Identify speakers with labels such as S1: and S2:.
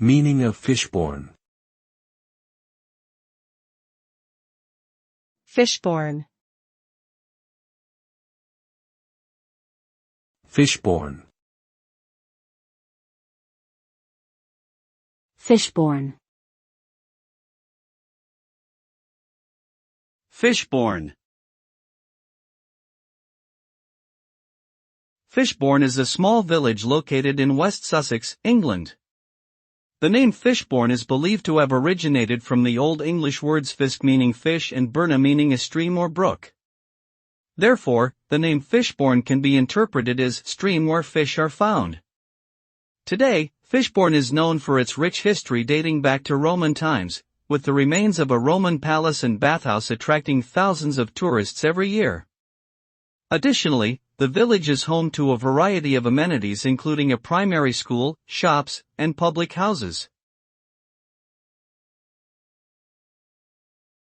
S1: Meaning of Fishbourne.
S2: Fishbourne.
S1: Fishbourne.
S3: Fishbourne.
S4: Fishbourne. Fishbourne is a small village located in West Sussex, England. The name Fishbourne is believed to have originated from the Old English words fisk meaning fish and burna meaning a stream or brook. Therefore, the name Fishbourne can be interpreted as stream where fish are found. Today, Fishbourne is known for its rich history dating back to Roman times, with the remains of a Roman palace and bathhouse attracting thousands of tourists every year. Additionally, the village is home to a variety of amenities including a primary school, shops, and public houses.